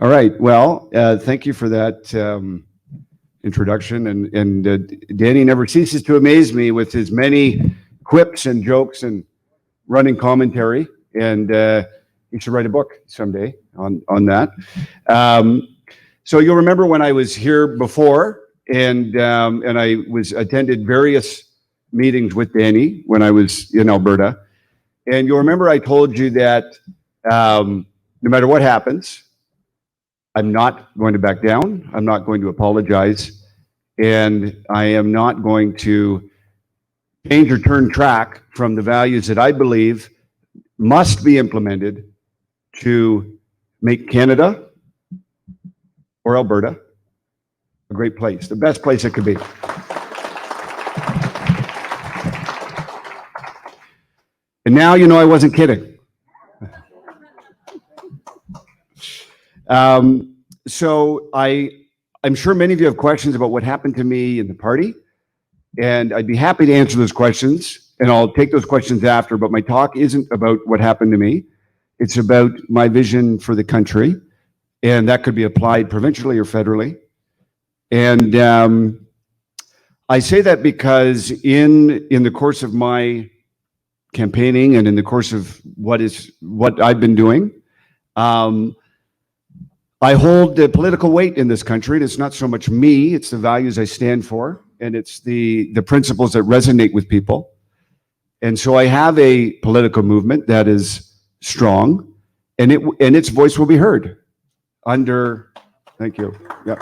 All right. Well, thank you for that introduction. And Danny never ceases to amaze me with his many quips and jokes and running commentary. And you should write a book someday on that. So you'll remember when I was here before, and I was attended various meetings with Danny when I was in Alberta. And you'll remember I told you that no matter what happens, I'm not going to back down. I'm not going to apologize. And I am not going to change or turn track from the values that I believe must be implemented to make Canada or Alberta a great place, the best place it could be. And now you know I wasn't kidding. So I'm sure many of you have questions about what happened to me in the party, and I'd be happy to answer those questions, and I'll take those questions after, but my talk isn't about what happened to me. It's about my vision for the country, and that could be applied provincially or federally. And I say that because in the course of my campaigning and in the course of what I've been doing, I hold the political weight in this country. And it's not so much me, it's the values I stand for, and it's the principles that resonate with people. And so I have a political movement that is strong, and its voice will be heard under, thank you, yeah.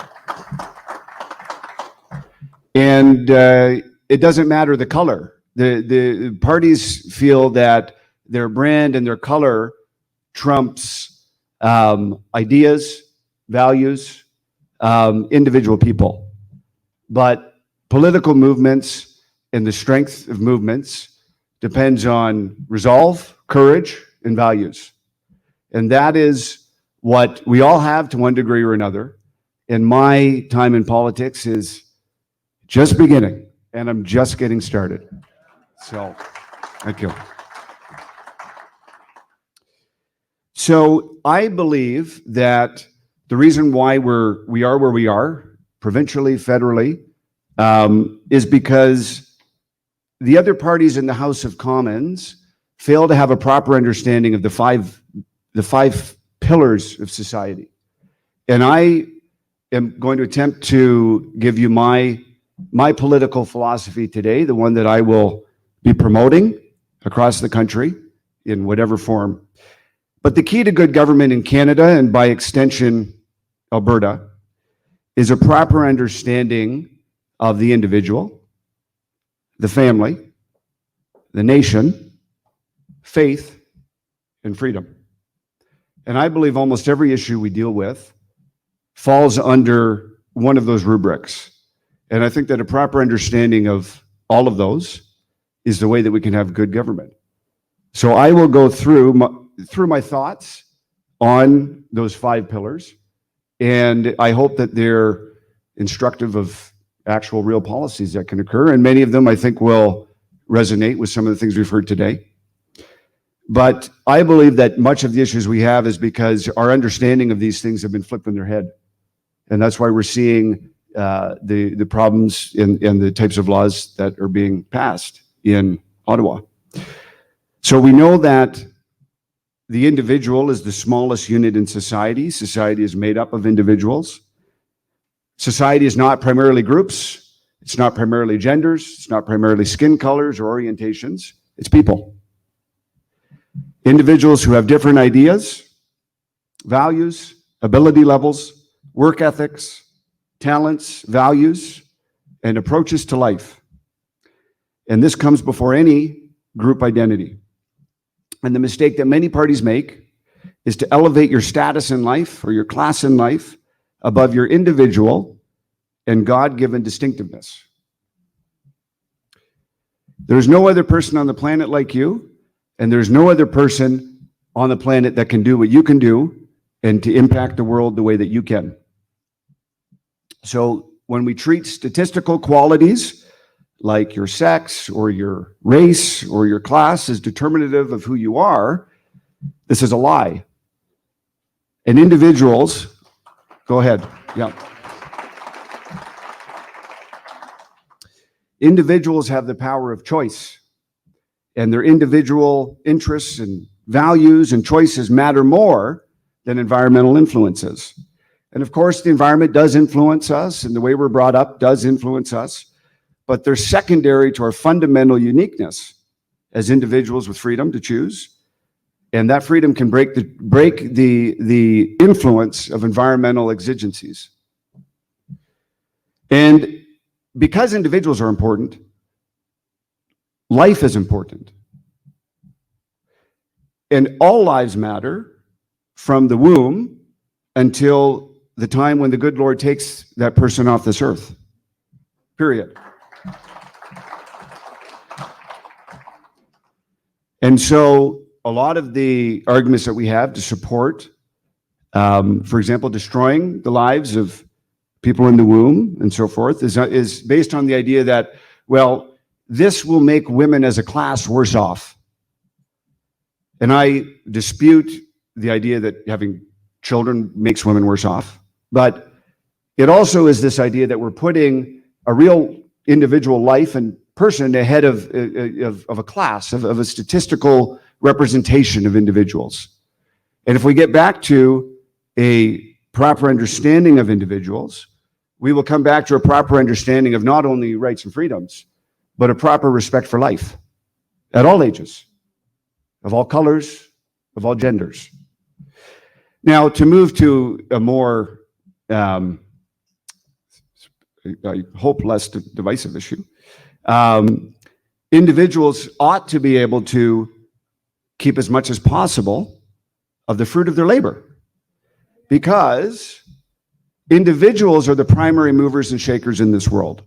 And it doesn't matter the color. The parties feel that their brand and their color trumps ideas, values, individual people. But political movements and the strength of movements depends on resolve, courage, and values. And that is what we all have to one degree or another. And my time in politics is just beginning, and I'm just getting started. So, thank you. So I believe that the reason why we are where we are, provincially, federally, is because the other parties in the House of Commons fail to have a proper understanding of the five pillars of society. And I am going to attempt to give you my political philosophy today, the one that I will be promoting across the country in whatever form. But the key to good government in Canada, and by extension, Alberta, is a proper understanding of the individual, the family, the nation, faith, and freedom. And I believe almost every issue we deal with falls under one of those rubrics. And I think that a proper understanding of all of those is the way that we can have good government. So I will go through my thoughts on those five pillars, and I hope that they're instructive of actual real policies that can occur, and many of them I think will resonate with some of the things we've heard today. But I believe that much of the issues we have is because our understanding of these things have been flipped on their head. And that's why we're seeing the problems and the types of laws that are being passed in Ottawa. So we know that the individual is the smallest unit in society. Society is made up of individuals. Society is not primarily groups. It's not primarily genders. It's not primarily skin colors or orientations. It's people. Individuals who have different ideas, values, ability levels, work ethics, talents, values, and approaches to life. And this comes before any group identity. And the mistake that many parties make is to elevate your status in life or your class in life above your individual and God-given distinctiveness. There's no other person on the planet like you, and there's no other person on the planet that can do what you can do and to impact the world the way that you can. So when we treat statistical qualities like your sex or your race or your class as determinative of who you are, this is a lie. And individuals Go ahead. Yeah. Individuals have the power of choice, and their individual interests and values and choices matter more than environmental influences. And of course, the environment does influence us, and the way we're brought up does influence us, but they're secondary to our fundamental uniqueness as individuals with freedom to choose. And that freedom can break the influence of environmental exigencies. And because individuals are important, life is important. And all lives matter from the womb until the time when the good Lord takes that person off this earth. Period. And so a lot of the arguments that we have to support, for example, destroying the lives of people in the womb and so forth, is based on the idea that, well, this will make women as a class worse off. And I dispute the idea that having children makes women worse off. But it also is this idea that we're putting a real individual life and person ahead of a class, of a statistical representation of individuals. And if we get back to a proper understanding of individuals, we will come back to a proper understanding of not only rights and freedoms, but a proper respect for life at all ages, of all colors, of all genders. Now, to move to a more, I hope, less divisive issue, individuals ought to be able to keep as much as possible of the fruit of their labor, because individuals are the primary movers and shakers in this world.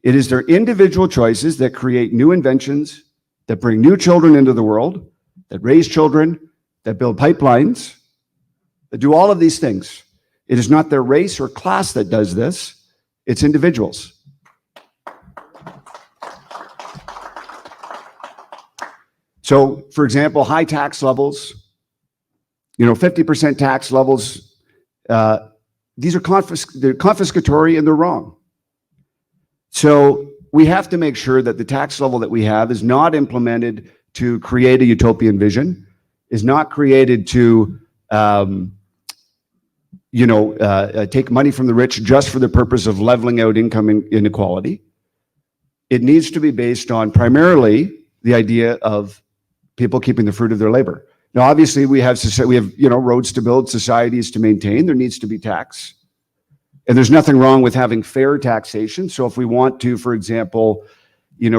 It is their individual choices that create new inventions, that bring new children into the world, that raise children, that build pipelines, that do all of these things. It is not their race or class that does this, it's individuals. So, for example, high tax levels, 50% tax levels, these are they're confiscatory and they're wrong. So we have to make sure that the tax level that we have is not implemented to create a utopian vision, is not created to take money from the rich just for the purpose of leveling out income inequality. It needs to be based on primarily the idea of people keeping the fruit of their labor. Now, obviously, we have roads to build, societies to maintain. There needs to be tax, and there's nothing wrong with having fair taxation. So, if we want to, for example,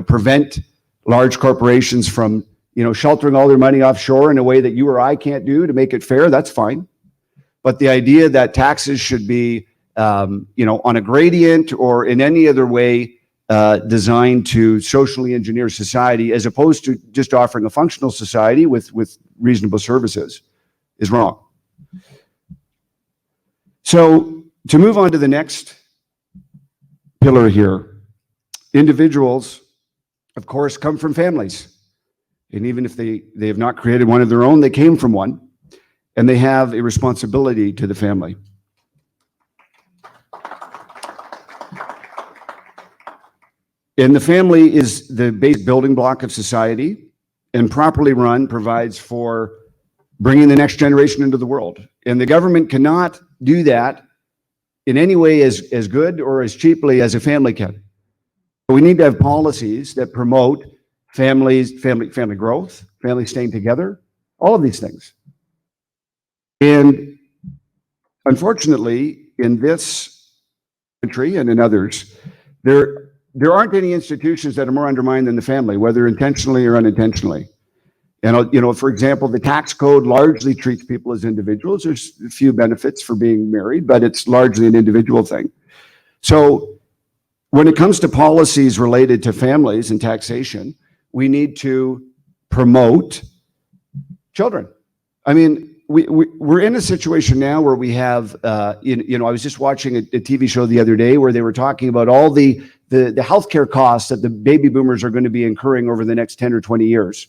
prevent large corporations from sheltering all their money offshore in a way that you or I can't do to make it fair, that's fine. But the idea that taxes should be, on a gradient or in any other way designed to socially engineer society, as opposed to just offering a functional society with reasonable services, is wrong. So to move on to the next pillar here, individuals, of course, come from families. And even if they have not created one of their own, they came from one, and they have a responsibility to the family. And the family is the base building block of society, and properly run provides for bringing the next generation into the world. And the government cannot do that in any way as good or as cheaply as a family can. But we need to have policies that promote family growth, families staying together, all of these things. And unfortunately, in this country and in others, there aren't any institutions that are more undermined than the family, whether intentionally or unintentionally. And, for example, the tax code largely treats people as individuals. There's a few benefits for being married, but it's largely an individual thing. So when it comes to policies related to families and taxation, we need to promote children. I mean, we're in a situation now where we have, I was just watching a TV show the other day where they were talking about all the healthcare costs that the baby boomers are going to be incurring over the next 10 or 20 years.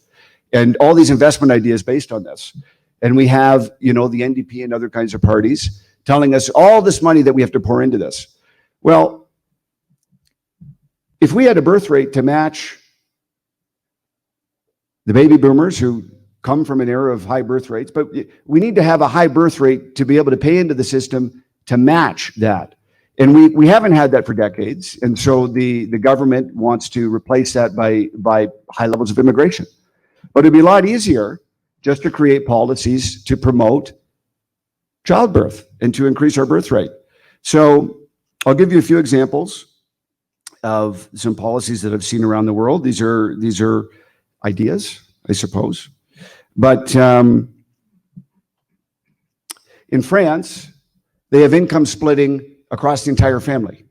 And all these investment ideas based on this. And we have, the NDP and other kinds of parties telling us all this money that we have to pour into this. Well, if we had a birth rate to match the baby boomers who come from an era of high birth rates, but we need to have a high birth rate to be able to pay into the system to match that. And we haven't had that for decades. And so the government wants to replace that by high levels of immigration. But it'd be a lot easier just to create policies to promote childbirth and to increase our birth rate. So I'll give you a few examples of some policies that I've seen around the world. These are ideas, I suppose. But in France, they have income splitting across the entire family.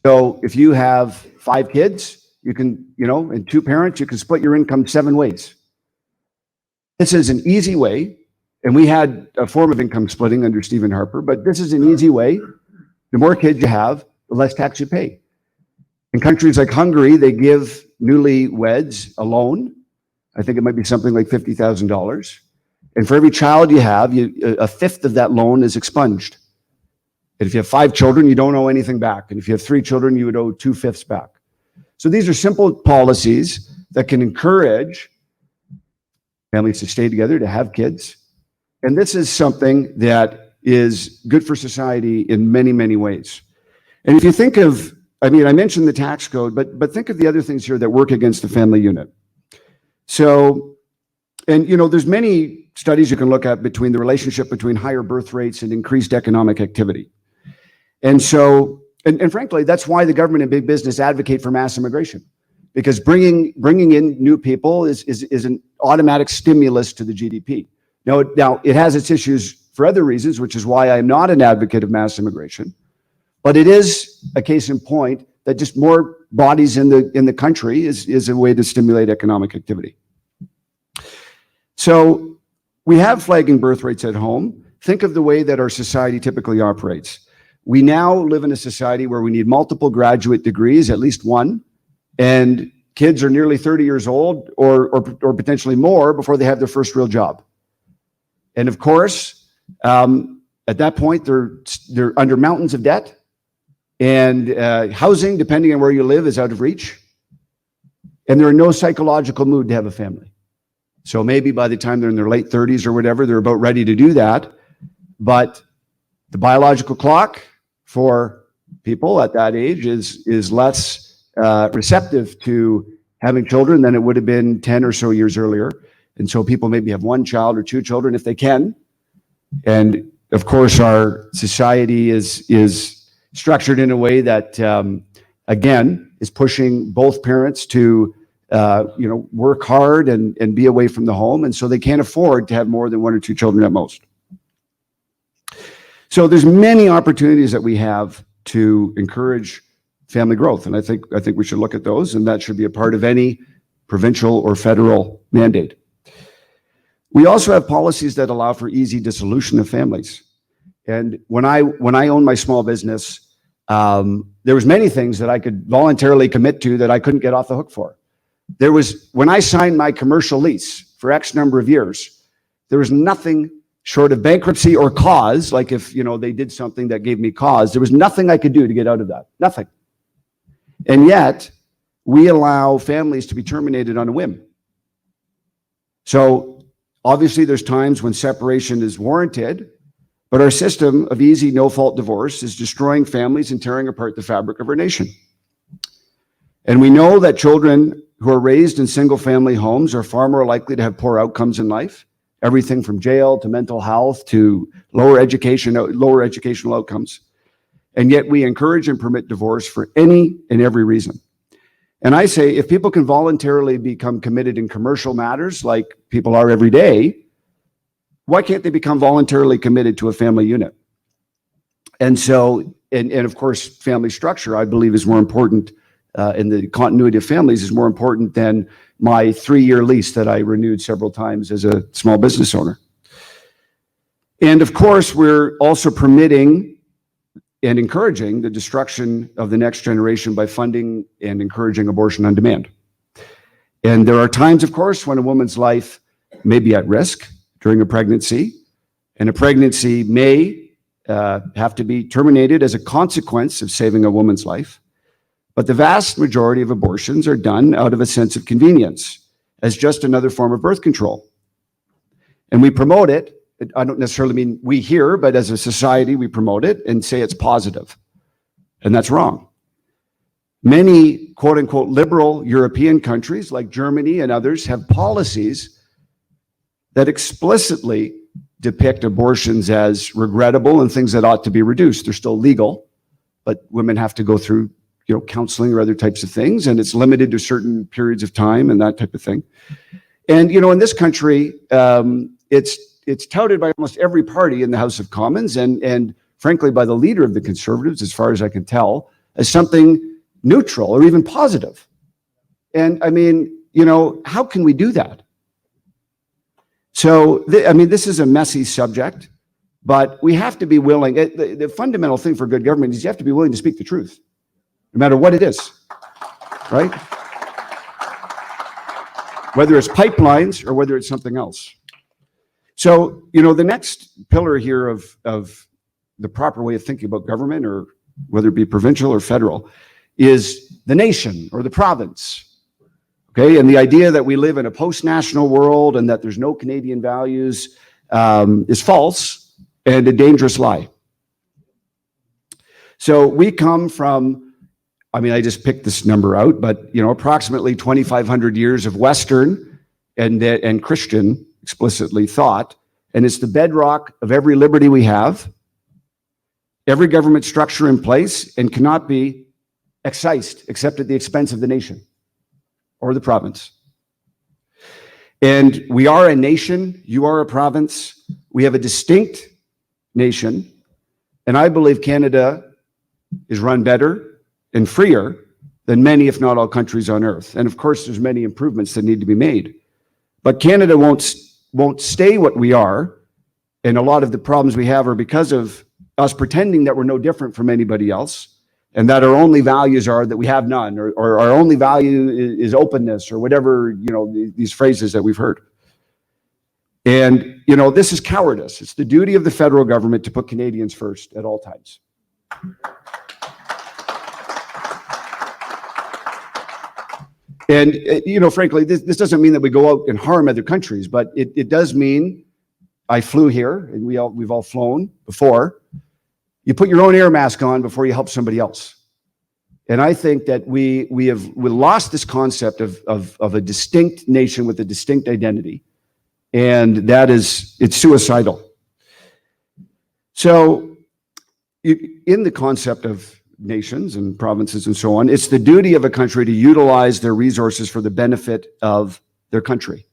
So if you have 5 kids, you can, and 2 parents, you can split your income 7 ways. This is an easy way, and we had a form of income splitting under Stephen Harper, but this is an easy way. The more kids you have, the less tax you pay. In countries like Hungary, they give newlyweds a loan. I think it might be something like $50,000. And for every child you have, a fifth of that loan is expunged. And if you have 5 children, you don't owe anything back. And if you have 3 children, you would owe 2/5 back. So these are simple policies that can encourage families to stay together, to have kids. And this is something that is good for society in many, many ways. And if you think of, I mentioned the tax code, but think of the other things here that work against the family unit. So, and there's many studies you can look at between the relationship between higher birth rates and increased economic activity. And so, and frankly, that's why the government and big business advocate for mass immigration, because bringing in new people is an automatic stimulus to the GDP. Now it has its issues for other reasons, which is why I'm not an advocate of mass immigration. But it is a case in point that just more bodies in the country is a way to stimulate economic activity. So we have flagging birth rates at home. Think of the way that our society typically operates. We now live in a society where we need multiple graduate degrees, at least one, and kids are nearly 30 years old or potentially more before they have their first real job. And of course, at that point, they're under mountains of debt, and housing, depending on where you live, is out of reach. And they're in no psychological mood to have a family. So maybe by the time they're in their late 30s or whatever, they're about ready to do that. But the biological clock for people at that age is less receptive to having children than it would have been 10 or so years earlier. And so people maybe have 1 child or 2 children if they can. And of course, our society is structured in a way that, again, is pushing both parents to work hard and be away from the home. And so they can't afford to have more than 1 or 2 children at most. So there's many opportunities that we have to encourage family growth. And I think we should look at those, and that should be a part of any provincial or federal mandate. We also have policies that allow for easy dissolution of families. And when I owned my small business, there was many things that I could voluntarily commit to that I couldn't get off the hook for. When I signed my commercial lease for X number of years, there was nothing short of bankruptcy or cause, like if they did something that gave me cause, there was nothing I could do to get out of that. Nothing. And yet, we allow families to be terminated on a whim. So obviously there's times when separation is warranted, but our system of easy, no-fault divorce is destroying families and tearing apart the fabric of our nation. And we know that children who are raised in single-family homes are far more likely to have poor outcomes in life, everything from jail to mental health to lower educational outcomes. And yet we encourage and permit divorce for any and every reason. And I say, if people can voluntarily become committed in commercial matters like people are every day, why can't they become voluntarily committed to a family unit? And so, and of course, family structure, I believe, is more important, and the continuity of families is more important than my 3-year lease that I renewed several times as a small business owner. And of course, we're also permitting and encouraging the destruction of the next generation by funding and encouraging abortion on demand. And there are times, of course, when a woman's life may be at risk during a pregnancy, and a pregnancy may have to be terminated as a consequence of saving a woman's life. But the vast majority of abortions are done out of a sense of convenience, as just another form of birth control. And we promote it. I don't necessarily mean we here, but as a society, we promote it and say it's positive. And that's wrong. Many quote unquote liberal European countries like Germany and others have policies that explicitly depict abortions as regrettable and things that ought to be reduced. They're still legal, but women have to go through, counseling or other types of things, and it's limited to certain periods of time and that type of thing. And, in this country, it's touted by almost every party in the House of Commons and frankly by the leader of the Conservatives, as far as I can tell, as something neutral or even positive. And I mean, how can we do that? So, this is a messy subject, but we have to be willing. The fundamental thing for good government is you have to be willing to speak the truth, no matter what it is, right? Whether it's pipelines or whether it's something else. So, the next pillar here of the proper way of thinking about government, or whether it be provincial or federal, is the nation or the province. Okay, and the idea that we live in a post-national world and that there's no Canadian values is false and a dangerous lie. So we come from, I just picked this number out, but approximately 2,500 years of Western and Christian explicitly thought, and it's the bedrock of every liberty we have, every government structure in place, and cannot be excised except at the expense of the nation or the province. And we are a nation, you are a province, we have a distinct nation, and I believe Canada is run better and freer than many, if not all, countries on earth. And of course, there's many improvements that need to be made. But Canada won't stay what we are, and a lot of the problems we have are because of us pretending that we're no different from anybody else, and that our only values are that we have none, or our only value is openness, or whatever, these phrases that we've heard. And, this is cowardice. It's the duty of the federal government to put Canadians first at all times. And, frankly, this doesn't mean that we go out and harm other countries, but it does mean, I flew here, and we've all flown before. You put your own air mask on before you help somebody else. And I think that we lost this concept of a distinct nation with a distinct identity. And it's suicidal. So in the concept of nations and provinces and so on, it's the duty of a country to utilize their resources for the benefit of their country.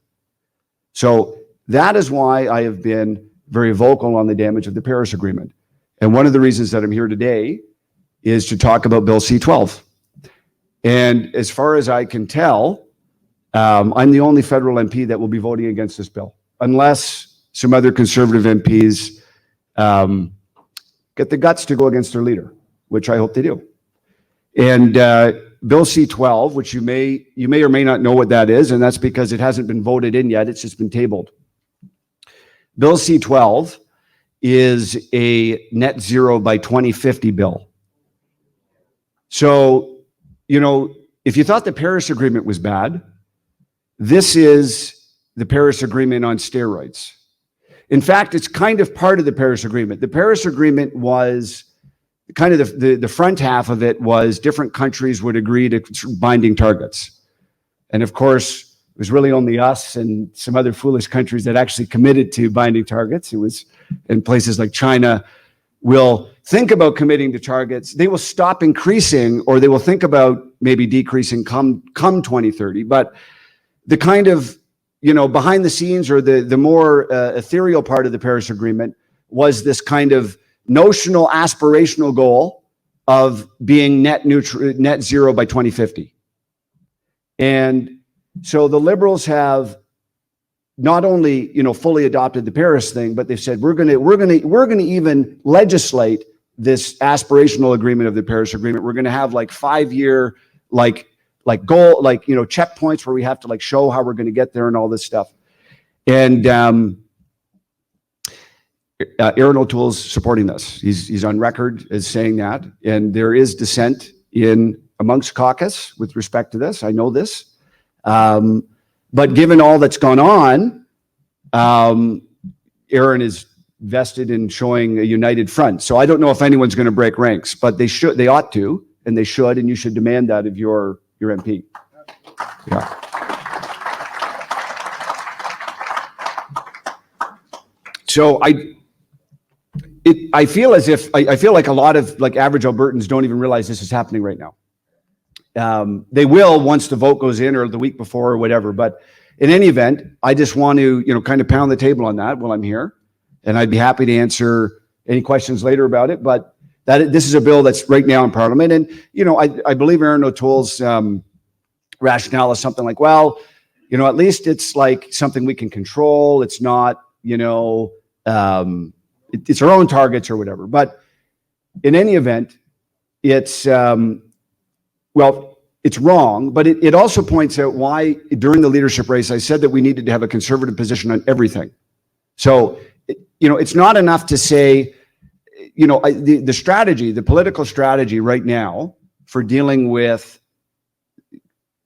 So that is why I have been very vocal on the damage of the Paris Agreement. And one of the reasons that I'm here today is to talk about Bill C-12. And as far as I can tell, I'm the only federal MP that will be voting against this bill, unless some other Conservative MPs get the guts to go against their leader, which I hope they do. And Bill C-12, which you may or may not know what that is, and that's because it hasn't been voted in yet, it's just been tabled. Bill C-12 is a net zero by 2050 bill. So, if you thought the Paris Agreement was bad, this is the Paris Agreement on steroids. In fact, it's kind of part of the Paris Agreement. The Paris Agreement was kind of the front half of it was different countries would agree to binding targets. And of course, it was really only us and some other foolish countries that actually committed to binding targets. It was in places like China will think about committing to targets. They will stop increasing, or they will think about maybe decreasing come 2030. But the kind of, behind the scenes, or the more ethereal part of the Paris Agreement was this kind of notional aspirational goal of being net zero by 2050. And so the Liberals have not only, fully adopted the Paris thing, but they've said we're going to even legislate this aspirational agreement of the Paris Agreement. We're going to have 5-year goal, checkpoints where we have to show how we're going to get there and all this stuff. And Aaron O'Toole's supporting this. He's on record as saying that, and there is dissent in amongst caucus with respect to this. I know this, but given all that's gone on, Aaron is vested in showing a united front. So I don't know if anyone's going to break ranks, but they should, they ought to, and they should, and you should demand that of your MP. Yeah. So I feel as if I feel like a lot of like average Albertans don't even realize this is happening right now. They will once the vote goes in or the week before or whatever. But in any event, I just want to kind of pound the table on that while I'm here, and I'd be happy to answer any questions later about it. But this is a bill that's right now in Parliament, and I believe Aaron O'Toole's rationale is something like, well, at least it's like something we can control. It's not it's our own targets or whatever. But in any event, it's it's wrong, but it also points out why during the leadership race I said that we needed to have a conservative position on everything. So it's not enough to say the strategy, the political strategy right now for dealing with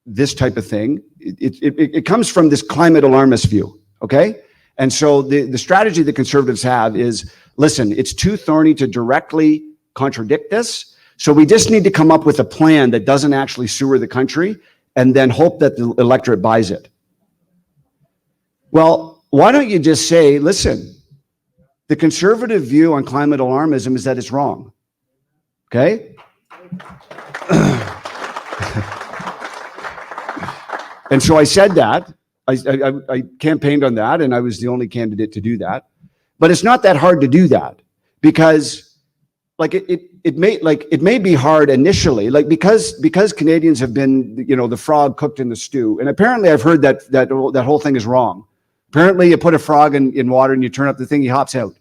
this type of thing, it comes from this climate alarmist view, okay? And so the strategy the Conservatives have is, listen, it's too thorny to directly contradict this, so we just need to come up with a plan that doesn't actually sewer the country and then hope that the electorate buys it. Well, why don't you just say, listen, the Conservative view on climate alarmism is that it's wrong, okay? And so I said that. I campaigned on that, and I was the only candidate to do that. But it's not that hard to do that, because it may be hard initially, because Canadians have been the frog cooked in the stew, and apparently I've heard that whole thing is wrong. Apparently you put a frog in water and you turn up the thing, he hops out.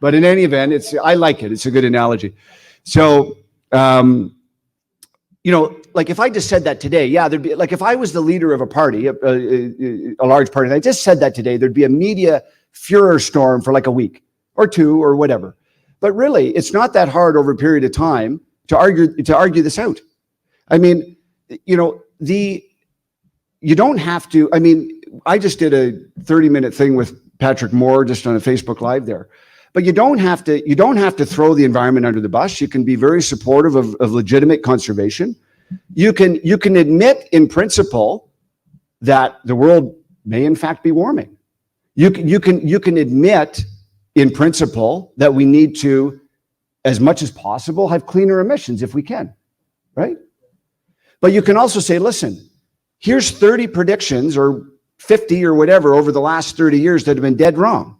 But in any event, I like it. It's a good analogy. So if I just said that today, yeah, there'd be if I was the leader of a party, a large party, and I just said that today, there'd be a media furor storm for like a week or two or whatever. But really, it's not that hard over a period of time to argue this out. I mean, you don't have to. I mean, I just did a 30-minute thing with Patrick Moore just on a Facebook Live there. But you don't have to throw the environment under the bus. You can be very supportive of legitimate conservation. You can admit in principle that the world may in fact be warming. You can admit in principle that we need to, as much as possible, have cleaner emissions if we can, right? But you can also say, listen, here's 30 predictions or 50 or whatever over the last 30 years that have been dead wrong.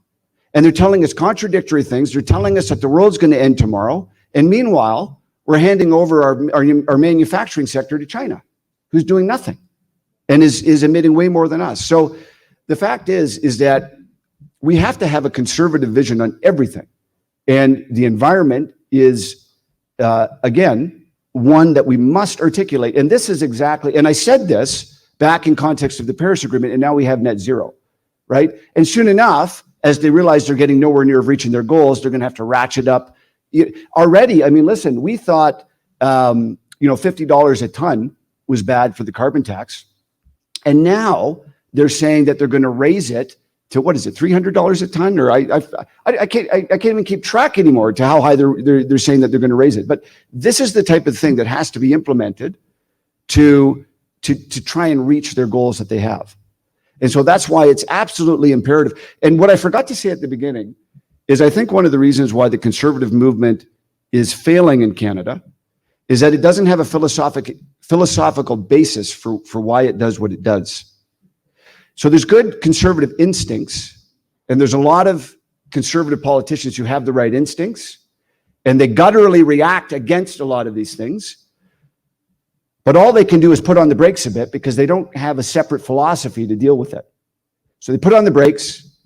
And they're telling us contradictory things. They're telling us that the world's going to end tomorrow. And meanwhile, we're handing over our manufacturing sector to China, who's doing nothing and is emitting way more than us. So the fact is that we have to have a conservative vision on everything. And the environment is, again, one that we must articulate. And this is exactly, and I said this back in context of the Paris Agreement, and now we have net zero, right? And soon enough, as they realize they're getting nowhere near reaching their goals, they're going to have to ratchet up. Already, I mean, listen, we thought, $50 a ton was bad for the carbon tax. And now they're saying that they're going to raise it to, what is it, $300 a ton? Or I can't even keep track anymore to how high they're saying that they're going to raise it. But this is the type of thing that has to be implemented to try and reach their goals that they have. And so that's why it's absolutely imperative. And what I forgot to say at the beginning is I think one of the reasons why the conservative movement is failing in Canada is that it doesn't have a philosophical basis for why it does what it does. So there's good conservative instincts, and there's a lot of conservative politicians who have the right instincts, and they gutturally react against a lot of these things. But all they can do is put on the brakes a bit because they don't have a separate philosophy to deal with it. So they put on the brakes,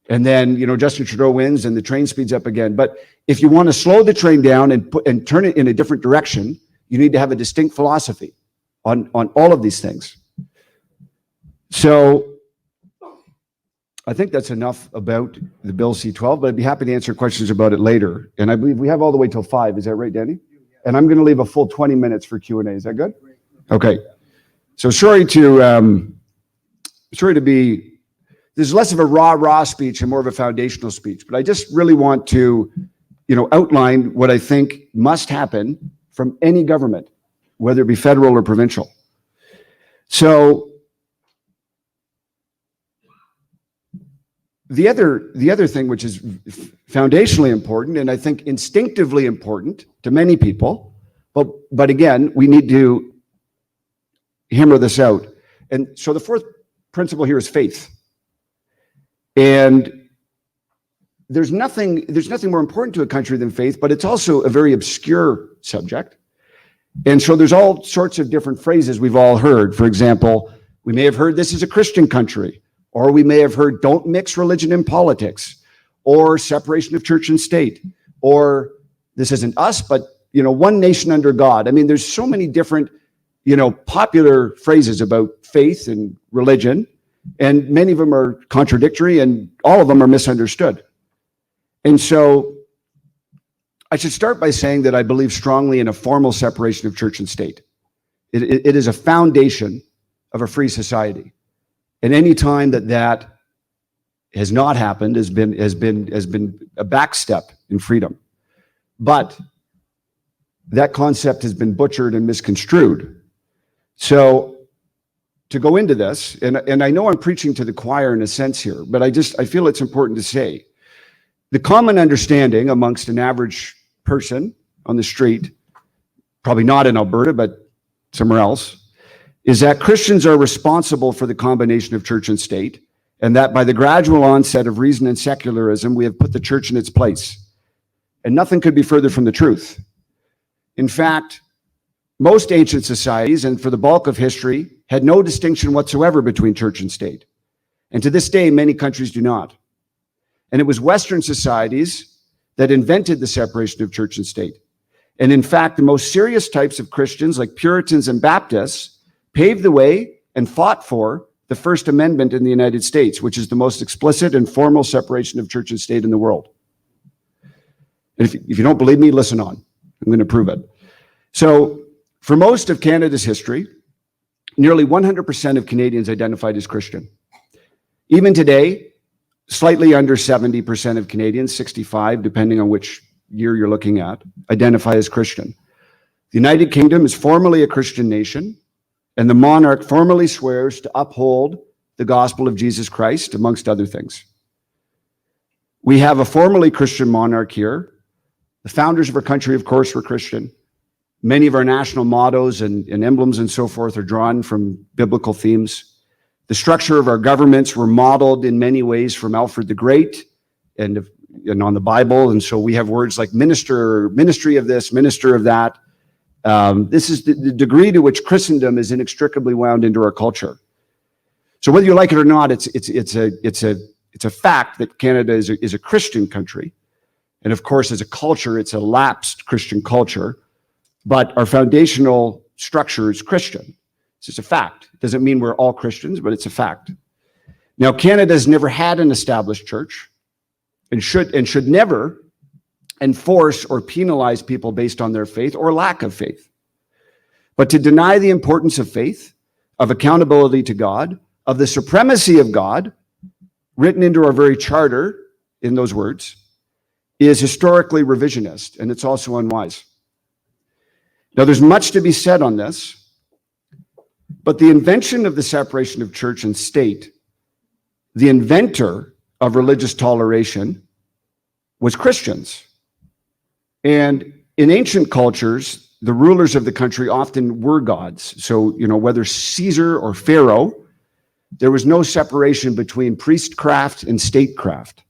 and then Justin Trudeau wins and the train speeds up again. But if you want to slow the train down and turn it in a different direction, you need to have a distinct philosophy on all of these things. So I think that's enough about the Bill C-12, but I'd be happy to answer questions about it later. And I believe we have all the way till 5. Is that right, Danny? And I'm going to leave a full 20 minutes for Q&A. Is that good? Okay. So sorry to be, this is less of a rah-rah speech and more of a foundational speech, but I just really want to, outline what I think must happen from any government, whether it be federal or provincial. So the other thing which is foundationally important, and I think instinctively important to many people, but again, we need to hammer this out. And so the fourth principle here is faith. And there's nothing more important to a country than faith, but it's also a very obscure subject. And so there's all sorts of different phrases we've all heard. For example, we may have heard this is a Christian country, or we may have heard don't mix religion and politics, or separation of church and state, or this isn't us, but one nation under God. I mean, there's so many different, popular phrases about faith and religion, and many of them are contradictory and all of them are misunderstood. And so I should start by saying that I believe strongly in a formal separation of church and state. It is a foundation of a free society. And any time that has not happened has been a backstep in freedom. But that concept has been butchered and misconstrued. So to go into this, and I know I'm preaching to the choir in a sense here, but I feel it's important to say, the common understanding amongst an average person on the street, probably not in Alberta, but somewhere else, is that Christians are responsible for the combination of church and state, and that by the gradual onset of reason and secularism, we have put the church in its place. And nothing could be further from the truth. In fact, most ancient societies, and for the bulk of history, had no distinction whatsoever between church and state. And to this day, many countries do not. And it was Western societies that invented the separation of church and state. And in fact, the most serious types of Christians, like Puritans and Baptists, paved the way and fought for the First Amendment in the United States, which is the most explicit and formal separation of church and state in the world. And if you don't believe me, listen on. I'm going to prove it. So for most of Canada's history, nearly 100% of Canadians identified as Christian. Even today, slightly under 70% of Canadians, 65, depending on which year you're looking at, identify as Christian. The United Kingdom is formally a Christian nation, and the monarch formally swears to uphold the gospel of Jesus Christ, amongst other things. We have a formally Christian monarch here. The founders of our country, of course, were Christian. Many of our national mottos and emblems and so forth are drawn from biblical themes. The structure of our governments were modeled in many ways from Alfred the Great and on the Bible. And so we have words like minister, ministry of this, minister of that. This is the degree to which Christendom is inextricably wound into our culture. So whether you like it or not, it's a fact that Canada is a Christian country. And of course, as a culture, it's a lapsed Christian culture. But our foundational structure is Christian. It's just a fact. It doesn't mean we're all Christians, but it's a fact. Now, Canada has never had an established church and should never enforce or penalize people based on their faith or lack of faith. But to deny the importance of faith, of accountability to God, of the supremacy of God, written into our very charter in those words, is historically revisionist, and it's also unwise. Now, there's much to be said on this, but the invention of the separation of church and state, the inventor of religious toleration, was Christians. And in ancient cultures, the rulers of the country often were gods. So, whether Caesar or Pharaoh, there was no separation between priestcraft and statecraft.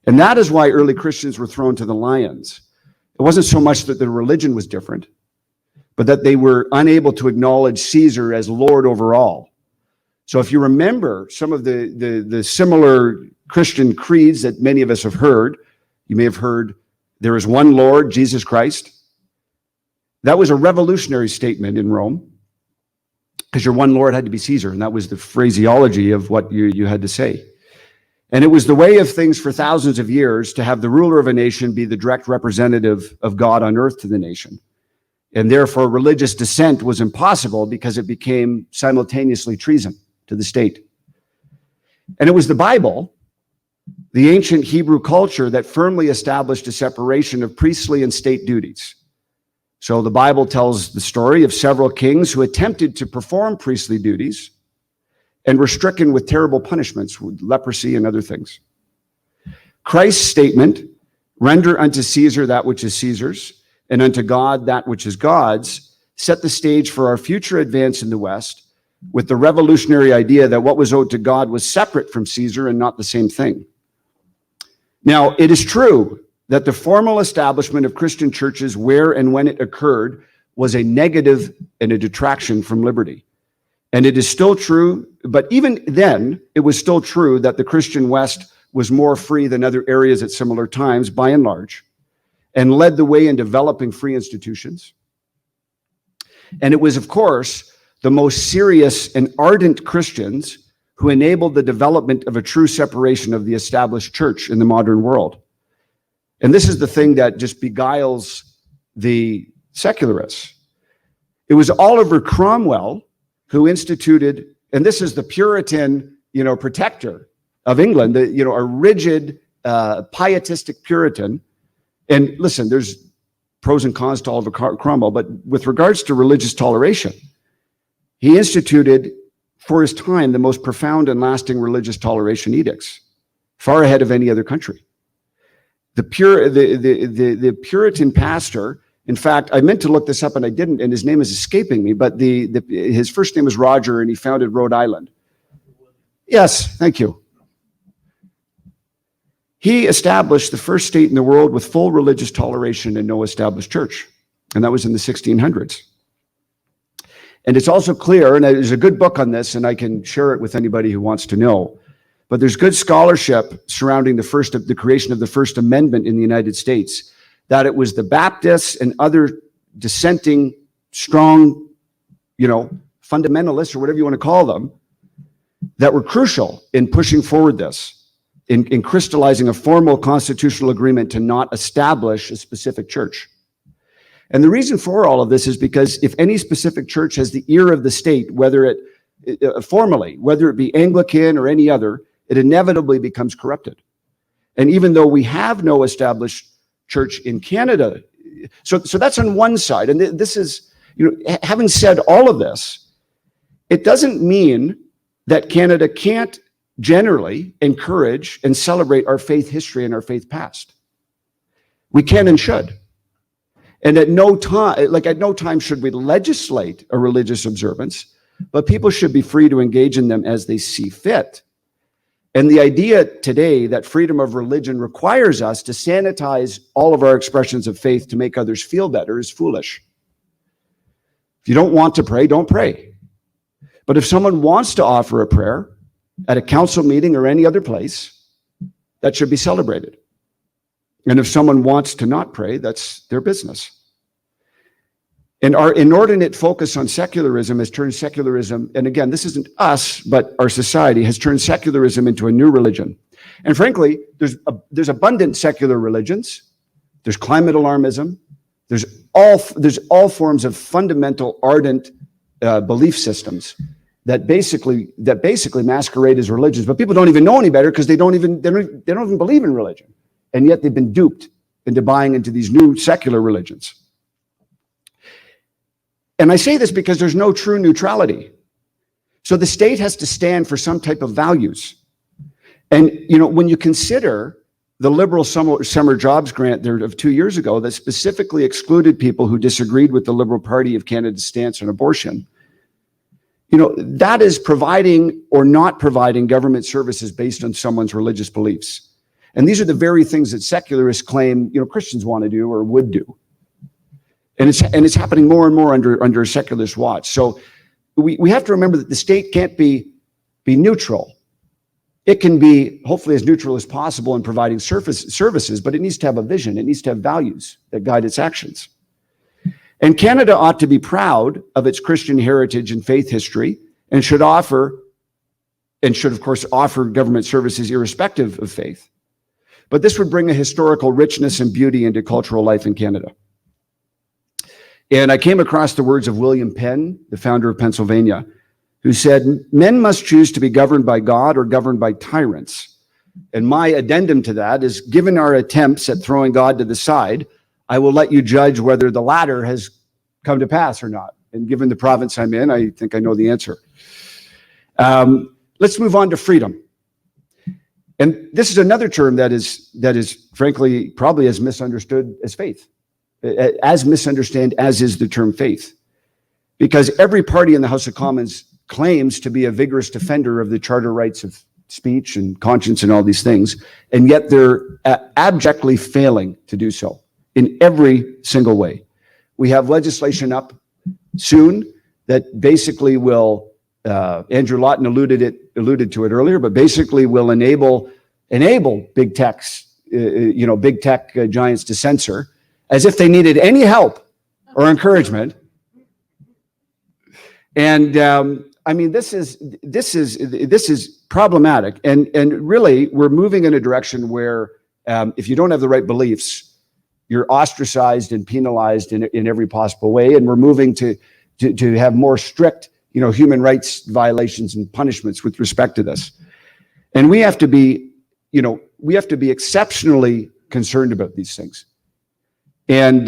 And that is why early Christians were thrown to the lions. It wasn't so much that their religion was different, but that they were unable to acknowledge Caesar as Lord over all. So if you remember some of the similar Christian creeds that many of us have heard, you may have heard, there is one Lord, Jesus Christ. That was a revolutionary statement in Rome. because your one Lord had to be Caesar, and that was the phraseology of what you had to say. And it was the way of things for thousands of years to have the ruler of a nation be the direct representative of God on earth to the nation. And therefore, religious dissent was impossible because it became simultaneously treason to the state. And it was the Bible, the ancient Hebrew culture, that firmly established a separation of priestly and state duties. So the Bible tells the story of several kings who attempted to perform priestly duties and were stricken with terrible punishments, with leprosy and other things. Christ's statement, "Render unto Caesar that which is Caesar's, and unto God that which is God's," set the stage for our future advance in the West with the revolutionary idea that what was owed to God was separate from Caesar and not the same thing. Now, it is true that the formal establishment of Christian churches where and when it occurred was a negative and a detraction from liberty. And it is still true, but even then, it was still true that the Christian West was more free than other areas at similar times, by and large, and led the way in developing free institutions. And it was, of course, the most serious and ardent Christians who enabled the development of a true separation of the established church in the modern world. And this is the thing that just beguiles the secularists. It was Oliver Cromwell who instituted, and this is the Puritan, protector of England, a rigid, pietistic Puritan. And listen, there's pros and cons to Oliver Cromwell, but with regards to religious toleration, he instituted for his time the most profound and lasting religious toleration edicts, far ahead of any other country. The Puritan pastor, in fact, I meant to look this up and I didn't, and his name is escaping me, but his first name was Roger, and he founded Rhode Island. Yes, thank you. He established the first state in the world with full religious toleration and no established church, and that was in the 1600s. And it's also clear, and there's a good book on this, and I can share it with anybody who wants to know, but there's good scholarship surrounding the creation of the First Amendment in the United States, that it was the Baptists and other dissenting, strong, fundamentalists, or whatever you want to call them, that were crucial in pushing forward this, in crystallizing a formal constitutional agreement to not establish a specific church. And the reason for all of this is because if any specific church has the ear of the state, whether it be Anglican or any other, it inevitably becomes corrupted. And even though we have no established church in Canada, so that's on one side. And this is, having said all of this, it doesn't mean that Canada can't generally encourage and celebrate our faith history and our faith past. We can and should. And at no time should we legislate a religious observance, but people should be free to engage in them as they see fit. And the idea today that freedom of religion requires us to sanitize all of our expressions of faith to make others feel better is foolish. If you don't want to pray, don't pray. But if someone wants to offer a prayer at a council meeting or any other place, that should be celebrated. And if someone wants to not pray, that's their business. And our inordinate focus on secularism has turned secularism, and again, this isn't us, but our society has turned secularism into a new religion. And frankly, there's abundant secular religions. There's climate alarmism. There's all forms of fundamental, ardent belief systems that basically masquerade as religions, but people don't even know any better because they don't even believe in religion, and yet they've been duped into buying into these new secular religions. And I say this because there's no true neutrality. So the state has to stand for some type of values. And, when you consider the liberal summer jobs grant there of 2 years ago that specifically excluded people who disagreed with the Liberal Party of Canada's stance on abortion, that is providing or not providing government services based on someone's religious beliefs. And these are the very things that secularists claim, Christians want to do or would do. And it's happening more and more under a secularist watch. So we have to remember that the state can't be neutral. It can be hopefully as neutral as possible in providing services, but it needs to have a vision. It needs to have values that guide its actions. And Canada ought to be proud of its Christian heritage and faith history, and should of course offer government services irrespective of faith. But this would bring a historical richness and beauty into cultural life in Canada. And I came across the words of William Penn, the founder of Pennsylvania, who said, "Men must choose to be governed by God or governed by tyrants." And my addendum to that is, given our attempts at throwing God to the side, I will let you judge whether the latter has come to pass or not. And given the province I'm in, I think I know the answer. Let's move on to freedom. And this is another term that is frankly probably as misunderstood as faith, as misunderstood as is the term faith. Because every party in the House of Commons claims to be a vigorous defender of the charter rights of speech and conscience and all these things, and yet they're abjectly failing to do so in every single way. We have legislation up soon that basically will, Andrew Lawton alluded to it earlier, but basically will enable big techs, big tech giants to censor, as if they needed any help or encouragement. And I mean, this is problematic, and really we're moving in a direction where if you don't have the right beliefs, you're ostracized and penalized in every possible way, and we're moving to have more strict, human rights violations and punishments with respect to this. And we have to be exceptionally concerned about these things. And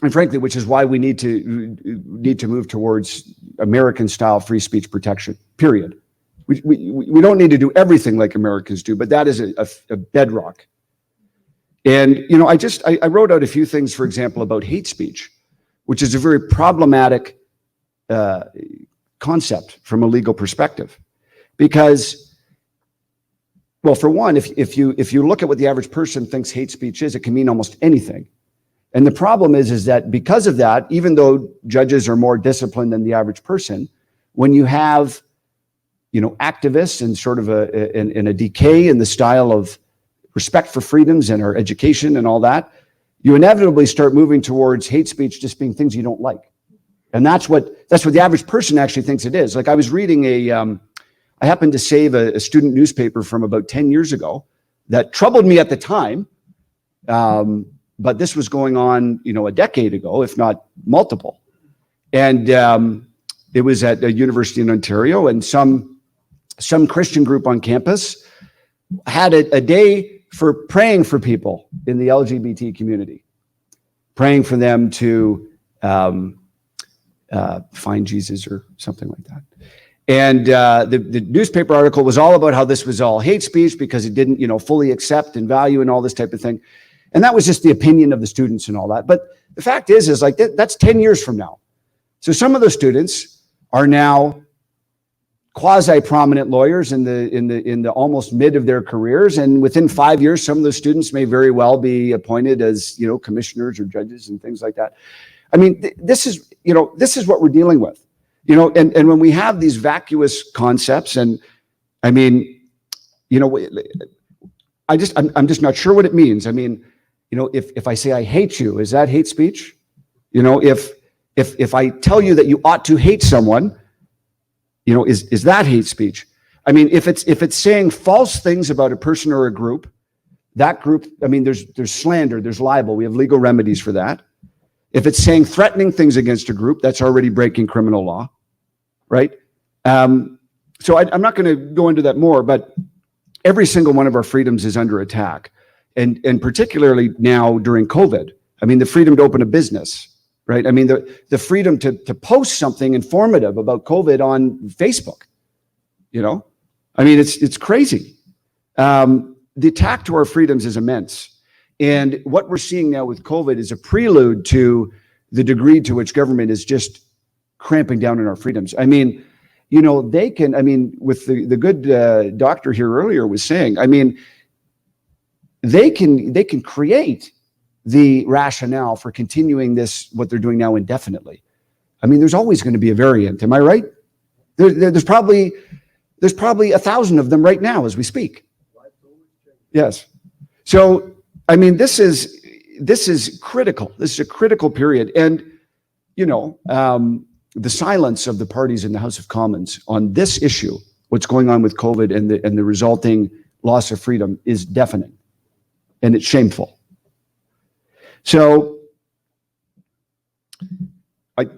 frankly, which is why we need to move towards American-style free speech protection, period. We don't need to do everything like Americans do, but that is a bedrock. And, I wrote out a few things, for example, about hate speech, which is a very problematic concept from a legal perspective. Because, well, for one, if you look at what the average person thinks hate speech is, it can mean almost anything. And the problem is that because of that, even though judges are more disciplined than the average person, when you have, activists and sort of a decay in the style of respect for freedoms and our education and all that, you inevitably start moving towards hate speech just being things you don't like. And that's what the average person actually thinks it is. Like, I was reading I happened to save a student newspaper from about 10 years ago that troubled me at the time. But this was going on, a decade ago, if not multiple. And it was at a university in Ontario, and some Christian group on campus had a day for praying for people in the LGBT community, praying for them to find Jesus or something like that. And the newspaper article was all about how this was all hate speech because it didn't, fully accept and value and all this type of thing. And that was just the opinion of the students and all that. But the fact is like that's 10 years from now. So some of those students are now quasi-prominent lawyers in the almost mid of their careers, and within 5 years, some of those students may very well be appointed as commissioners or judges and things like that. I mean, this is what we're dealing with, and when we have these vacuous concepts, and I mean, I'm just not sure what it means. I mean, if I say I hate you, is that hate speech? If I tell you that you ought to hate someone, is that hate speech? I mean, if it's saying false things about a person or a group, that group, I mean, there's slander, there's libel. We have legal remedies for that. If it's saying threatening things against a group, that's already breaking criminal law, right? So I'm not going to go into that more, but every single one of our freedoms is under attack. And particularly now during COVID, I mean, the freedom to open a business, right? I mean, the freedom to post something informative about COVID on Facebook, I mean, it's crazy. The attack to our freedoms is immense. And what we're seeing now with COVID is a prelude to the degree to which government is just cramping down on our freedoms. I mean, they can, I mean, with the good doctor here earlier was saying, I mean, they can create the rationale for continuing this, what they're doing now, indefinitely. I mean, there's always going to be a variant. Am I right? There's probably 1,000 of them right now as we speak. Yes. So, I mean, this is this is critical. This is a critical period. And, you know, the silence of the parties in the House of Commons on this issue, what's going on with COVID and the resulting loss of freedom, is deafening, and it's shameful. So,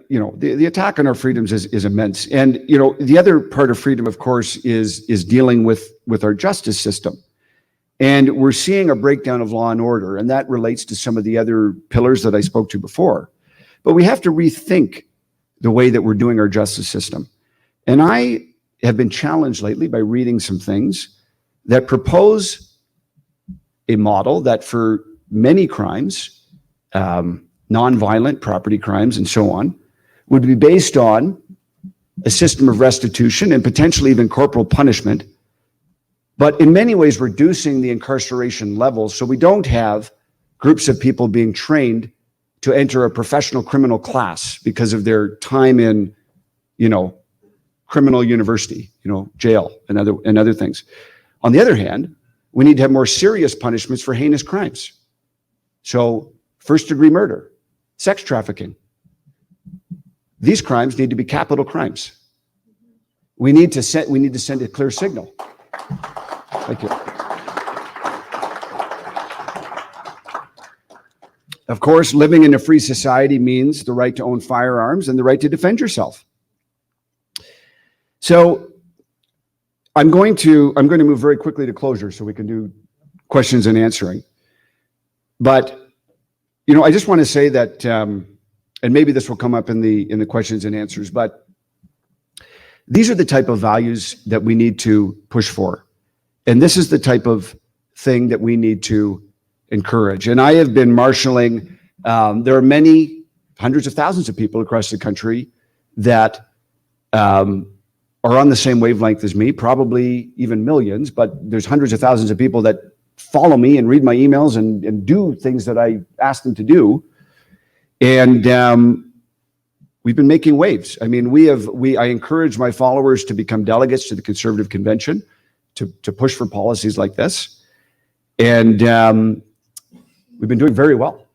you know, the attack on our freedoms is immense. And, you know, the other part of freedom, of course, is dealing with our justice system. And we're seeing a breakdown of law and order, and that relates to some of the other pillars that I spoke to before. But we have to rethink the way that we're doing our justice system. And I have been challenged lately by reading some things that propose a model that for many crimes, nonviolent property crimes and so on, would be based on a system of restitution and potentially even corporal punishment, but in many ways reducing the incarceration levels so we don't have groups of people being trained to enter a professional criminal class because of their time in, you know, criminal university, you know, jail and other things. On the other hand, we need to have more serious punishments for heinous crimes. So first-degree murder, sex trafficking. These crimes need to be capital crimes. We need to send a clear signal. Thank you. Of course, living in a free society means the right to own firearms and the right to defend yourself. So I'm going to move very quickly to closure so we can do questions and answering. But, you know, I just want to say that, and maybe this will come up in the questions and answers, but these are the type of values that we need to push for. And this is the type of thing that we need to encourage. And I have been marshaling, there are many hundreds of thousands of people across the country that are on the same wavelength as me, probably even millions, but there's hundreds of thousands of people that follow me and read my emails and do things that I ask them to do. And we've been making waves. I mean, I encourage my followers to become delegates to the Conservative Convention to push for policies like this. And we've been doing very well.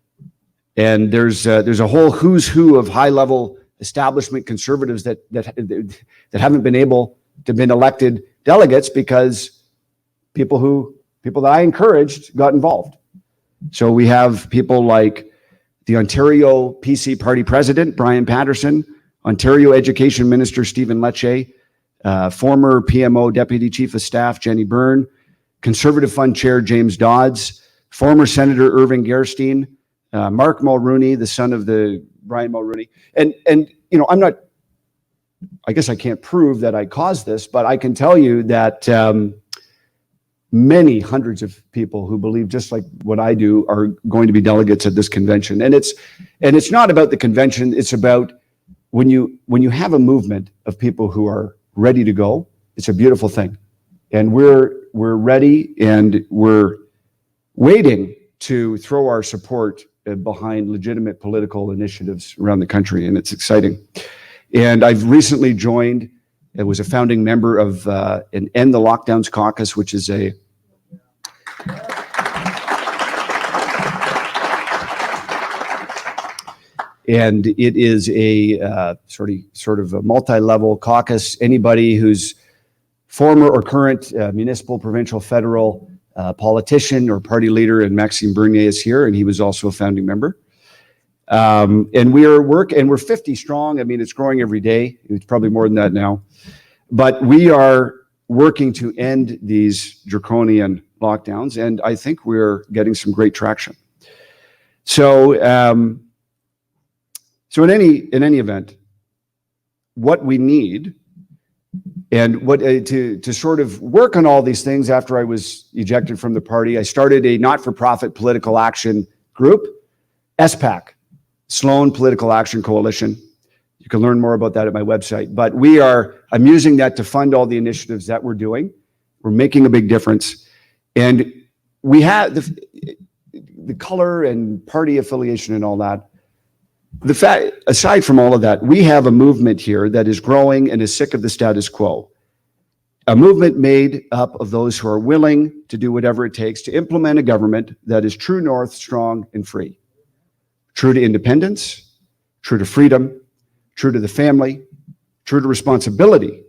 And there's a whole who's who of high-level establishment conservatives that haven't been able to been elected delegates because people that I encouraged got involved. So we have people like the Ontario PC Party President, Brian Patterson, Ontario Education Minister, Stephen Lecce, former PMO Deputy Chief of Staff, Jenny Byrne, Conservative Fund Chair, James Dodds, former Senator Irving Gerstein, Mark Mulrooney, the son of the Brian Mulrooney. And you know, I guess I can't prove that I caused this, but I can tell you that many hundreds of people who believe just like what I do are going to be delegates at this convention. And it's not about the convention. It's about when you have a movement of people who are ready to go, it's a beautiful thing. And we're ready and we're waiting to throw our support behind legitimate political initiatives around the country. And it's exciting. And I've recently joined, I was a founding member of an End the Lockdowns Caucus, which is a and it is a sort of a multi-level caucus. Anybody who's former or current municipal, provincial, federal politician or party leader, and Maxime Bernier is here, and he was also a founding member. And we're 50 strong. I mean, it's growing every day. It's probably more than that now. But we are working to end these draconian lockdowns, and I think we're getting some great traction. So, in any event, what we need, and what to sort of work on all these things after I was ejected from the party, I started a not-for-profit political action group, SPAC, Sloan Political Action Coalition. You can learn more about that at my website. But I'm using that to fund all the initiatives that we're doing. We're making a big difference. And we have the color and party affiliation and all that. Aside from all of that, we have a movement here that is growing and is sick of the status quo. a movement made up of those who are willing to do whatever it takes to implement a government that is true north, strong, and free. True to independence, true to freedom, true to the family, true to responsibility.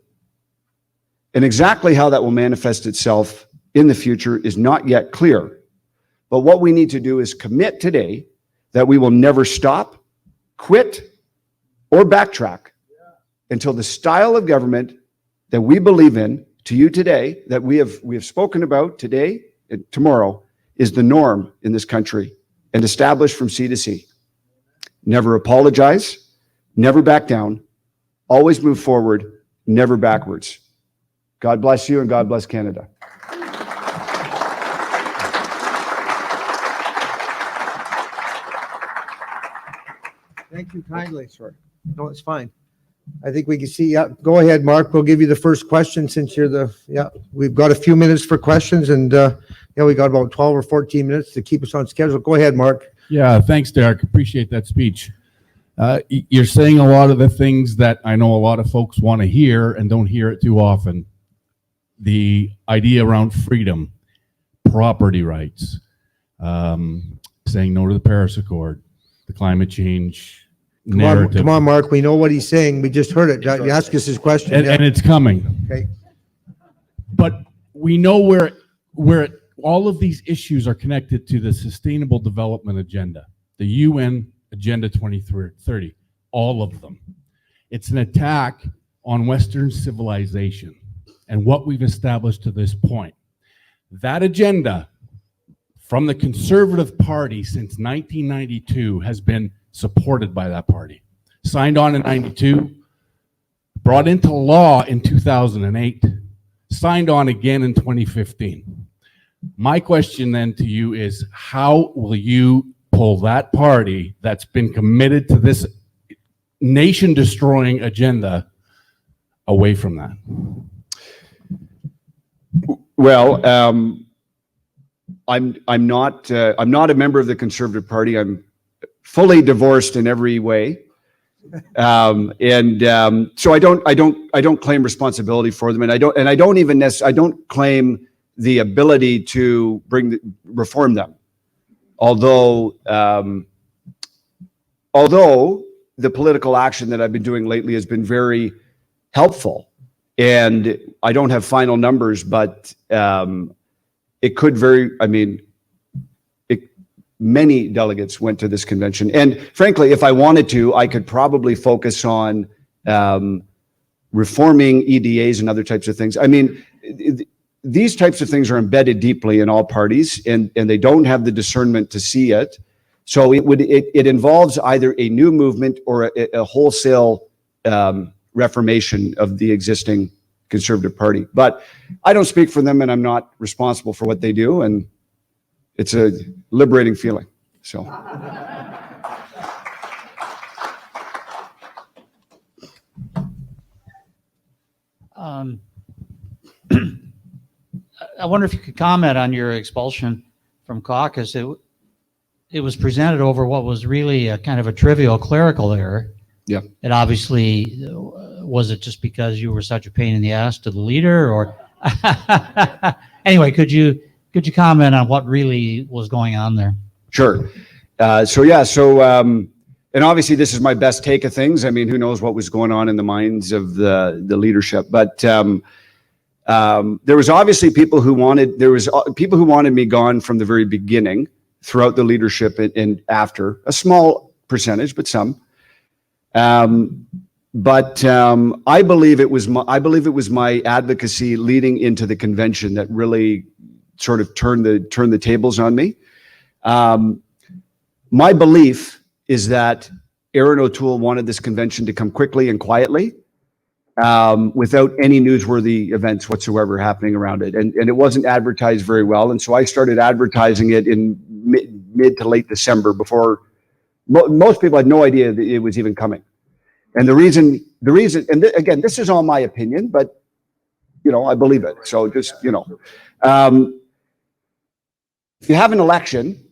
And exactly how that will manifest itself in the future is not yet clear. But what we need to do is commit today that we will never stop, quit, or backtrack until the style of government that we believe in to you today, that we have spoken about today and tomorrow, is the norm in this country and established from sea to sea. Never apologize, never back down, always move forward, never backwards. God bless you and God bless Canada. Thank you kindly, sir. No, it's fine. I think we can see, yeah, go ahead, Mark. We'll give you the first question since you're we've got a few minutes for questions and we got about 12 or 14 minutes to keep us on schedule. Go ahead, Mark. Yeah, thanks, Derek. Appreciate that speech. You're saying a lot of the things that I know a lot of folks want to hear and don't hear it too often. The idea around freedom, property rights, saying no to the Paris Accord, the climate change narrative. Come on, Mark. We know what he's saying. We just heard it. You ask us his question. And it's coming. Okay. But we know where all of these issues are connected to the Sustainable Development Agenda, the UN Agenda 2030, all of them. It's an attack on Western civilization and what we've established to this point. That agenda from the Conservative Party since 1992 has been supported by that party. Signed on in 92, brought into law in 2008, signed on again in 2015. My question then to you is, how will you pull that party that's been committed to this nation-destroying agenda away from that? Well, I'm not a member of the Conservative Party. I'm fully divorced in every way, so I don't claim responsibility for them, and I don't claim the ability to reform them. Although the political action that I've been doing lately has been very helpful, and I don't have final numbers, but it could many delegates went to this convention. And frankly, if I wanted to, I could probably focus on reforming EDAs and other types of things. I mean, these types of things are embedded deeply in all parties, and they don't have the discernment to see it. So it involves either a new movement or a wholesale reformation of the existing Conservative Party. But I don't speak for them, and I'm not responsible for what they do, and it's a liberating feeling. So. I wonder if you could comment on your expulsion from caucus. It was presented over what was really a kind of a trivial clerical error. Yeah. It obviously, was it just because you were such a pain in the ass to the leader, or anyway, could you comment on what really was going on there? Sure. And obviously this is my best take of things. I mean, who knows what was going on in the minds of the leadership, but there was obviously people who wanted me gone from the very beginning, throughout the leadership and after, a small percentage, but some. I believe it was my advocacy leading into the convention that really sort of turned the tables on me. My belief is that Erin O'Toole wanted this convention to come quickly and quietly, without any newsworthy events whatsoever happening around it. And it wasn't advertised very well. And so I started advertising it in mid to late December, before most people had no idea that it was even coming. And the reason, and again, this is all my opinion, but I believe it. So just, if you have an election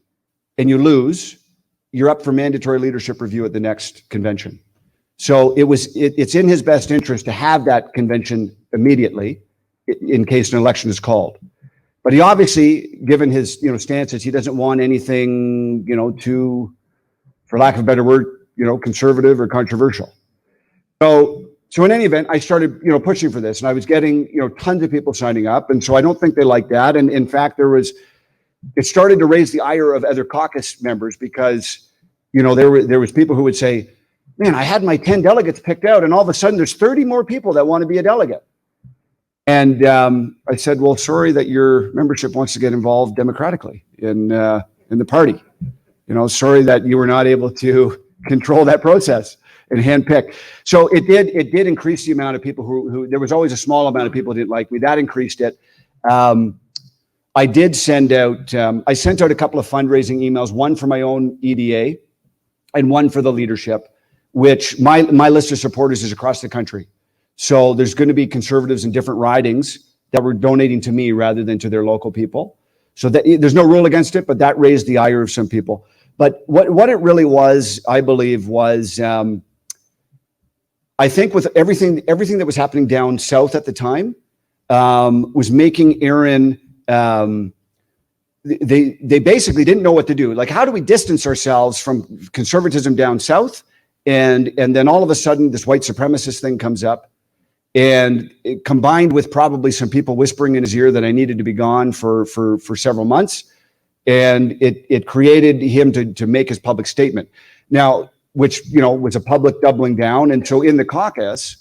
and you lose, you're up for mandatory leadership review at the next convention. So it's in his best interest to have that convention immediately. in case an election is called. But he obviously, given his, stances, he doesn't want anything, too, for lack of a better word, conservative or controversial. So in any event, I started, pushing for this, and I was getting, tons of people signing up. And so I don't think they liked that. And in fact, it started to raise the ire of other caucus members because, there was people who would say, man, I had my 10 delegates picked out, and all of a sudden there's 30 more people that want to be a delegate. And I said, well, sorry that your membership wants to get involved democratically in the party. Sorry that you were not able to control that process and handpick. So it did increase the amount of people who there was always a small amount of people who didn't like me. That increased it. I did send out, I sent out a couple of fundraising emails, one for my own EDA and one for the leadership, which my list of supporters is across the country. So there's going to be conservatives in different ridings that were donating to me rather than to their local people. So there's no rule against it, but that raised the ire of some people. But what it really was, I believe, was I think with everything that was happening down south at the time was making Aaron. They basically didn't know what to do. Like, how do we distance ourselves from conservatism down south? And then all of a sudden, this white supremacist thing comes up. And it, combined with probably some people whispering in his ear that I needed to be gone for several months, and it created him to make his public statement. Now, which was a public doubling down. And so in the caucus,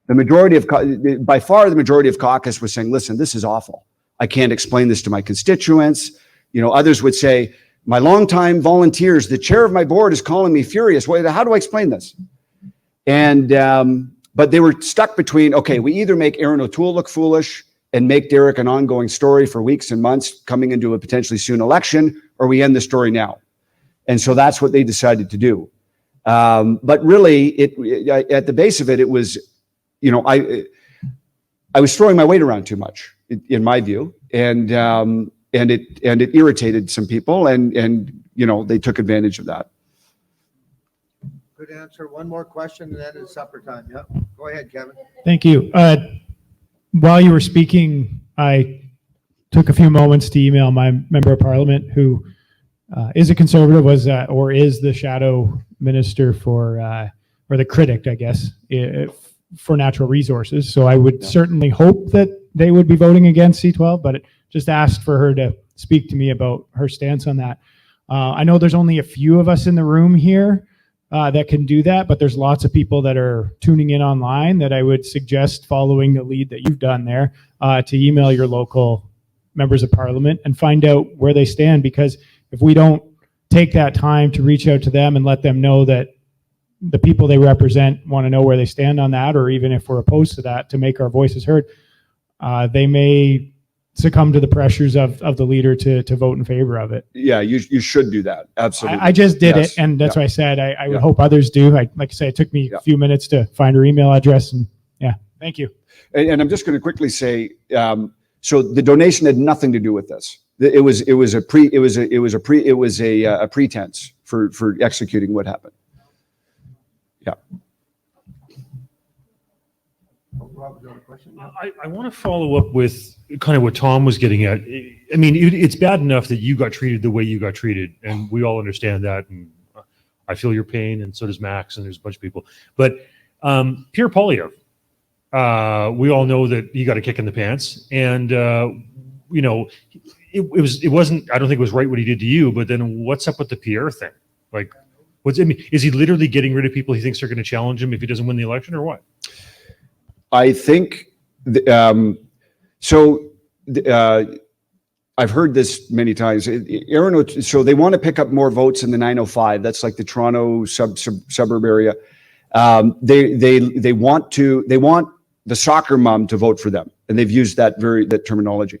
by far the majority of caucus was saying, "Listen, this is awful. I can't explain this to my constituents." Others would say, "My longtime volunteers, the chair of my board is calling me furious. How do I explain this?" And but they were stuck between, okay, we either make Aaron O'Toole look foolish and make Derek an ongoing story for weeks and months coming into a potentially soon election, or we end the story now. And so that's what they decided to do. But really, at the base of it, it was, I was throwing my weight around too much, in my view, and it irritated some people, and they took advantage of that. Good answer. One more question, and then it's supper time. Yep. Go ahead, Kevin. Thank you. While you were speaking, I took a few moments to email my member of parliament who is a conservative, or is the shadow minister for, or the critic, I guess, for natural resources. So I would certainly hope that they would be voting against C12, but just asked for her to speak to me about her stance on that. I know there's only a few of us in the room here that can do that, but there's lots of people that are tuning in online that I would suggest following the lead that you've done there to email your local members of parliament and find out where they stand, because if we don't take that time to reach out to them and let them know that the people they represent want to know where they stand on that, or even if we're opposed to that, to make our voices heard, they may succumb to the pressures of the leader to vote in favor of it. Yeah, you should do that. Absolutely. I just did Yes. it, and that's Yeah. why I said I would hope others do. Like I say, it took me a few minutes to find her email address, and thank you. And I'm just going to quickly say, so the donation had nothing to do with this. It was a pretense for executing what happened. Yeah. I want to follow up with kind of what Tom was getting at. I mean, it's bad enough that you got treated the way you got treated, and we all understand that. And I feel your pain, and so does Max, and there's a bunch of people. But Pierre Poilievre, we all know that he got a kick in the pants, and it wasn't. I don't think it was right what he did to you. But then, what's up with the Pierre thing? Like, is he literally getting rid of people he thinks are going to challenge him if he doesn't win the election, or what? I think, I've heard this many times. So they want to pick up more votes in the 905. That's like the Toronto suburb area. They want the soccer mom to vote for them, and they've used that terminology.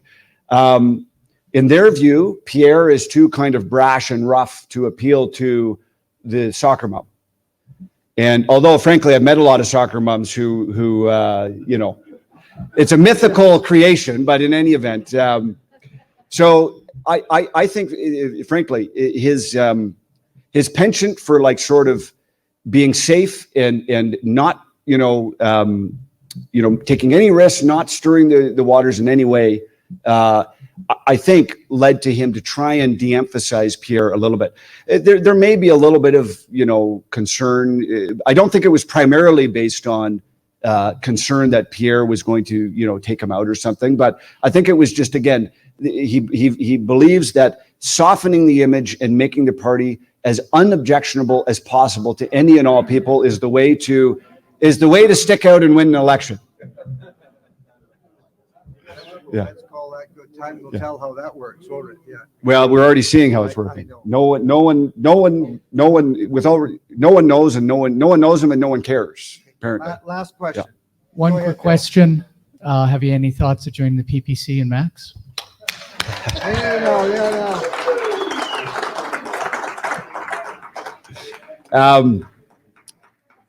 In their view, Pierre is too kind of brash and rough to appeal to the soccer mom. And although, frankly, I've met a lot of soccer moms who it's a mythical creation, but in any event, so I think, frankly, his penchant for like sort of being safe and not, taking any risks, not stirring the waters in any way, I think led to him to try and de-emphasize Pierre a little bit. There may be a little bit of, concern. I don't think it was primarily based on concern that Pierre was going to, take him out or something. But I think it was just, again, he believes that softening the image and making the party as unobjectionable as possible to any and all people is the way to stick out and win an election. Yeah. Let's call that good. Time will tell how that works, won't it? Yeah. Well, we're already seeing how it's working. No one knows, and no one knows him, and no one cares. Apparently. Last question. One Go ahead, quick question. Have you any thoughts of joining the PPC and Max?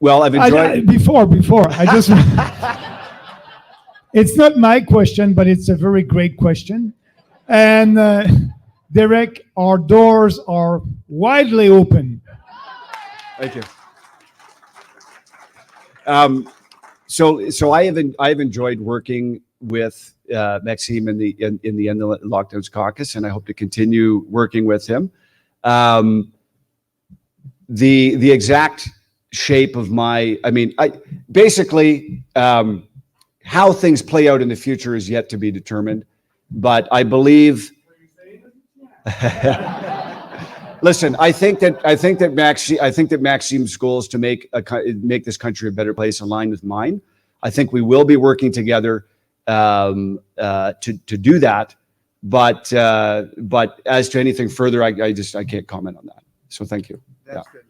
Well, I've enjoyed. Before, I just. It's not my question, but it's a very great question. And Derek, our doors are widely open. Thank you. So I have enjoyed working with Maxime in the Lockdowns Caucus, and I hope to continue working with him. The exact shape of how things play out in the future is yet to be determined, but I believe. Listen, I think that Maxime's goal is to make this country a better place, aligned with mine. I think we will be working together to do that. But as to anything further, I can't comment on that. So thank you. That's good.